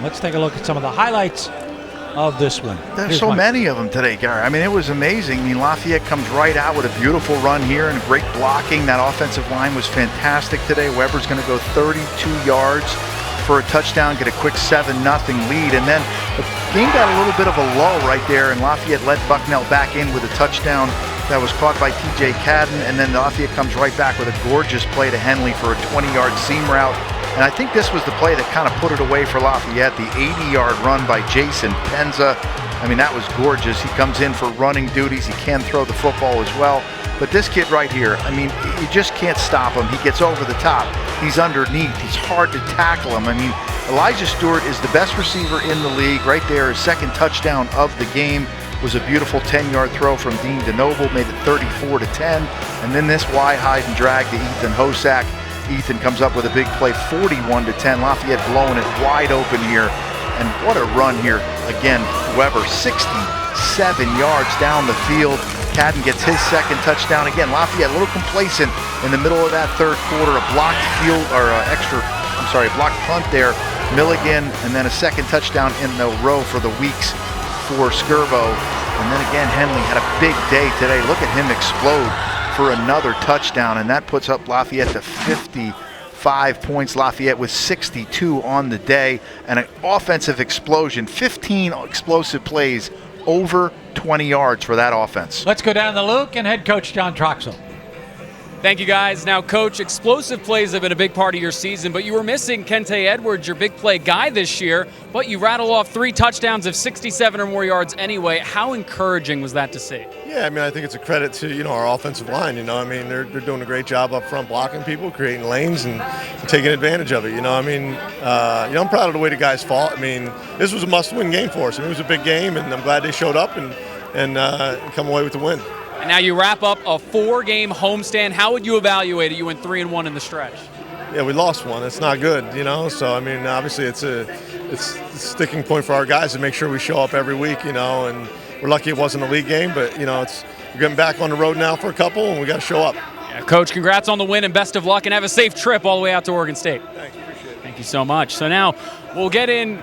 Let's take a look at some of the highlights of this one. There's so many of them today, Gary. I mean, it was amazing. I mean, Lafayette comes right out with a beautiful run here and great blocking. That offensive line was fantastic today. Weber's going to go 32 yards for a touchdown, get a quick 7-0 lead. And then the game got a little bit of a lull right there, and Lafayette let Bucknell back in with a touchdown that was caught by T.J. Cadden. And then Lafayette comes right back with a gorgeous play to Henley for a 20-yard seam route. And I think this was the play that kind of put it away for Lafayette, the 80-yard run by Jason Penza. I mean, that was gorgeous. He comes in for running duties. He can throw the football as well. But this kid right here, I mean, you just can't stop him. He gets over the top. He's underneath. He's hard to tackle him. I mean, Elijah Stewart is the best receiver in the league. Right there, his second touchdown of the game was a beautiful 10-yard throw from Dean DeNoble, made it 34-10. And then this Y hide and drag to Ethan Hosack. Ethan comes up with a big play, 41-10. Lafayette blowing it wide open here. And what a run here. Again, Weber, 67 yards down the field. Cadden gets his second touchdown. Again, Lafayette a little complacent in the middle of that third quarter. A blocked blocked punt there. Milligan, and then a second touchdown in the row for the Weeks for Skirbo. And then again, Henley had a big day today. Look at him explode for another touchdown, and that puts up Lafayette to 55 points. Lafayette with 62 on the day, and an offensive explosion, 15 explosive plays, over 20 yards for that offense. Let's go down to Luke and head coach John Troxell. Thank you, guys. Now, Coach, explosive plays have been a big part of your season, but you were missing Kente Edwards, your big play guy this year, but you rattle off 3 touchdowns of 67 or more yards anyway. How encouraging was that to see? Yeah, I mean, I think it's a credit to, our offensive line. I mean, they're doing a great job up front blocking people, creating lanes, and taking advantage of it. I'm proud of the way the guys fought. I mean, this was a must-win game for us. I mean, it was a big game, and I'm glad they showed up and come away with the win. And now you wrap up a 4-game homestand. How would you evaluate it? You went 3-1 in the stretch. Yeah, we lost one. It's not good, So, I mean, obviously it's a sticking point for our guys to make sure we show up every week, and we're lucky it wasn't a league game, but, we're getting back on the road now for a couple, and we got to show up. Yeah, Coach, congrats on the win and best of luck, and have a safe trip all the way out to Oregon State. Thank you. Appreciate it. Thank you so much. So now we'll get in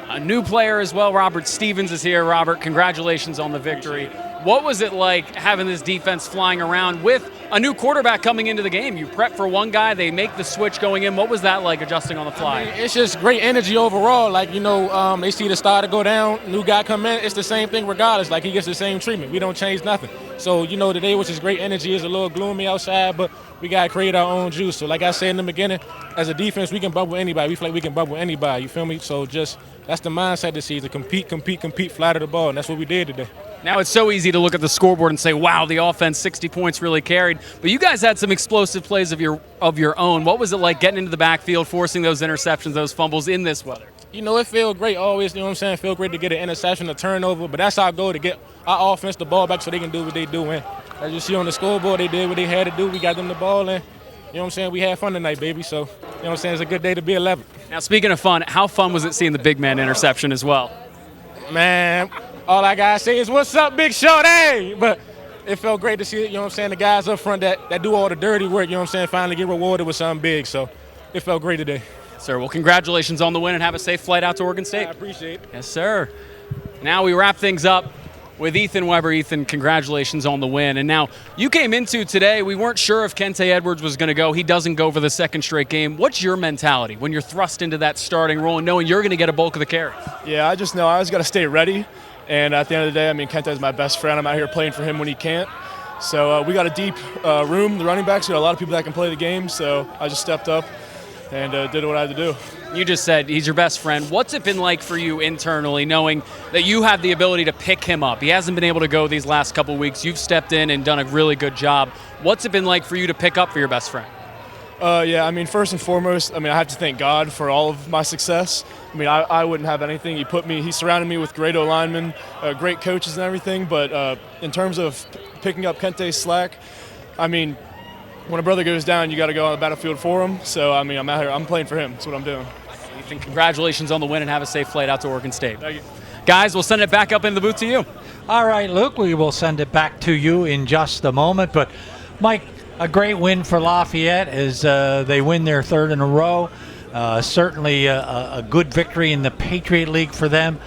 a new player as well. Robert Stevens is here. Robert, congratulations on the victory. What was it like having this defense flying around with a new quarterback coming into the game? You prep for one guy, they make the switch going in. What was that like adjusting on the fly? I mean, it's just great energy overall. They see the starter go down, new guy come in. It's the same thing regardless. He gets the same treatment. We don't change nothing. So, today was just great energy. It's a little gloomy outside, but we got to create our own juice. So like I said in the beginning, as a defense, we can bubble anybody. We feel like we can bubble anybody. You feel me? So that's the mindset this season. Compete, fly to the ball. And that's what we did today. Now it's so easy to look at the scoreboard and say, wow, the offense, 60 points really carried. But you guys had some explosive plays of your own. What was it like getting into the backfield, forcing those interceptions, those fumbles in this weather? It felt great always, It felt great to get an interception, a turnover. But that's our goal, to get our offense the ball back so they can do what they do. And as you see on the scoreboard, they did what they had to do. We got them the ball, and, we had fun tonight, baby. So, it's a good day to be 11. Now, speaking of fun, how fun was it seeing the big man interception as well? Man, all I got to say is, what's up, Big Shorty? But it felt great to see it, the guys up front that do all the dirty work, finally get rewarded with something big. So it felt great today. Yes, sir. Well, congratulations on the win and have a safe flight out to Oregon State. I appreciate it. Yes, sir. Now we wrap things up with Ethan Weber. Ethan, congratulations on the win. And now you came into today, we weren't sure if Kente Edwards was going to go. He doesn't go for the second straight game. What's your mentality when you're thrust into that starting role and knowing you're going to get a bulk of the carries? Yeah, I just know I always got to stay ready. And at the end of the day, Kente is my best friend. I'm out here playing for him when he can't. So we got a deep room, the running backs. We got a lot of people that can play the game. So I just stepped up and did what I had to do. You just said he's your best friend. What's it been like for you internally, knowing that you have the ability to pick him up? He hasn't been able to go these last couple weeks. You've stepped in and done a really good job. What's it been like for you to pick up for your best friend? First and foremost, I have to thank God for all of my success. I wouldn't have anything. He surrounded me with great O-linemen, great coaches and everything. But in terms of picking up Kente's slack, when a brother goes down, you got to go on the battlefield for him. So, I'm out here. I'm playing for him. That's what I'm doing. Ethan, congratulations on the win and have a safe flight out to Oregon State. Thank you. Guys, we'll send it back up into the booth to you. All right, Luke, we will send it back to you in just a moment. But, Mike, a great win for Lafayette as they win their third in a row. Certainly a good victory in the Patriot League for them.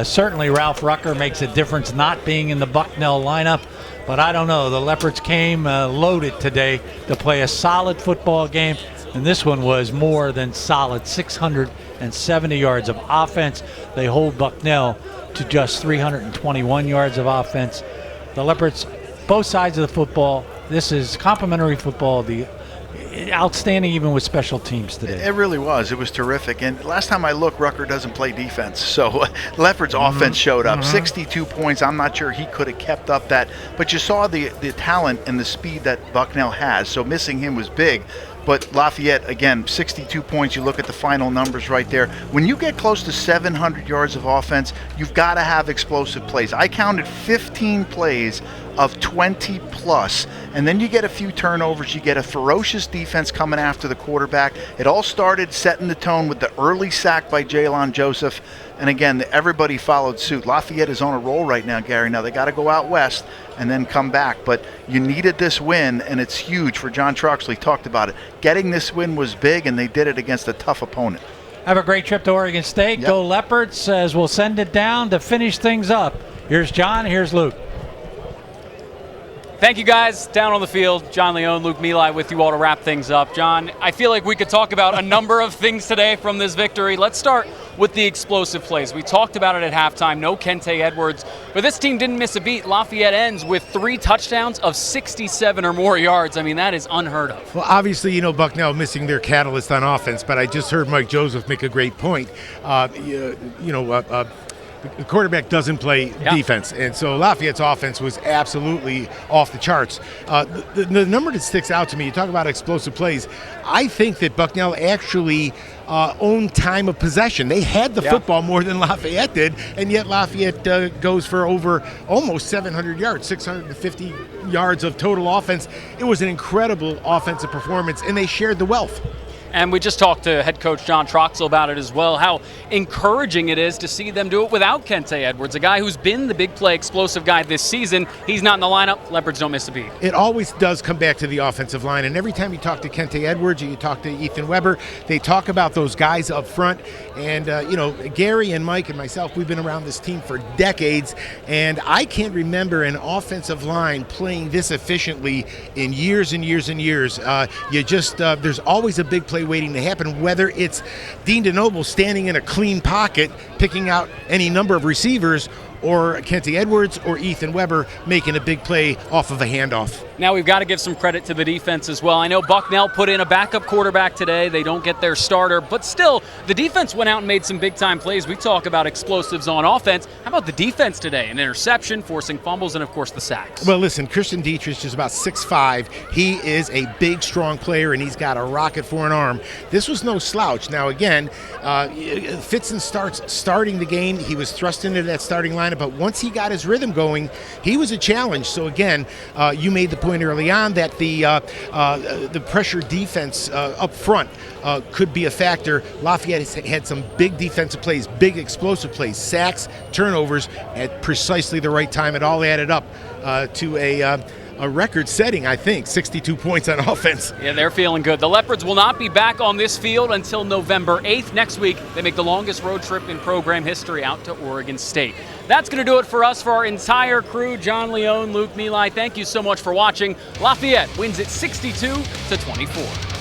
Certainly Ralph Rucker makes a difference not being in the Bucknell lineup. But I don't know. The Leopards came loaded today to play a solid football game. And this one was more than solid. 670 yards of offense. They hold Bucknell to just 321 yards of offense. The Leopards, both sides of the football, this is complimentary football. The outstanding even with special teams today. It really was. It was terrific. And last time I looked, Rucker doesn't play defense. So Leopards offense showed up. 62 points. I'm not sure he could have kept up that. But you saw the talent and the speed that Bucknell has. So missing him was big. But Lafayette, again, 62 points. You look at the final numbers right there. When you get close to 700 yards of offense, you've got to have explosive plays. I counted 15 plays of 20 plus, and then you get a few turnovers. You get a ferocious defense coming after the quarterback. It all started setting the tone with the early sack by Jalen Joseph, and again, everybody followed suit. Lafayette is on a roll right now, Gary. Now they got to go out west and then come back, but you needed this win, and it's huge for John Troxley. Talked about it. Getting this win was big, and they did it against a tough opponent. Have a great trip to Oregon State. Yep. Go Leopards, as we'll send it down to finish things up. Here's John, here's Luke. Thank you, guys. Down on the field, John Leone, Luke Milai with you all to wrap things up. John, I feel like we could talk about a number of things today from this victory. Let's start with the explosive plays. We talked about it at halftime. No Kente Edwards, but this team didn't miss a beat. Lafayette ends with 3 touchdowns of 67 or more yards. I mean, that is unheard of. Well, obviously, Bucknell missing their catalyst on offense, but I just heard Mike Joseph make a great point. The quarterback doesn't play defense, and so Lafayette's offense was absolutely off the charts. The number that sticks out to me, you talk about explosive plays, I think that Bucknell actually owned time of possession. They had the football more than Lafayette did, and yet Lafayette goes for over almost 700 yards, 650 yards of total offense. It was an incredible offensive performance, and they shared the wealth. And we just talked to head coach John Troxell about it as well, how encouraging it is to see them do it without Kente Edwards, a guy who's been the big play explosive guy this season. He's not in the lineup. Leopards don't miss a beat. It always does come back to the offensive line, and every time you talk to Kente Edwards or you talk to Ethan Weber, they talk about those guys up front. And, Gary and Mike and myself, we've been around this team for decades, and I can't remember an offensive line playing this efficiently in years and years and years. There's always a big play waiting to happen, whether it's Dean DeNoble standing in a clean pocket, picking out any number of receivers, or Kente Edwards or Ethan Weber making a big play off of a handoff. Now we've got to give some credit to the defense as well. I know Bucknell put in a backup quarterback today. They don't get their starter, but still, the defense went out and made some big-time plays. We talk about explosives on offense. How about the defense today? An interception, forcing fumbles, and, of course, the sacks. Well, listen, Christian Dietrich is about 6'5". He is a big, strong player, and he's got a rocket for an arm. This was no slouch. Now, again, Fitzen starting the game. He was thrust into that starting lineup, but once he got his rhythm going, he was a challenge. So, again, you made the point early on that the pressure defense up front could be a factor. Lafayette has had some big defensive plays, big explosive plays, sacks, turnovers at precisely the right time. It all added up to a record-setting, I think, 62 points on offense. Yeah, they're feeling good. The Leopards will not be back on this field until November 8th. Next week, they make the longest road trip in program history out to Oregon State. That's going to do it for us, for our entire crew. John Leone, Luke Milai, thank you so much for watching. Lafayette wins it 62-24.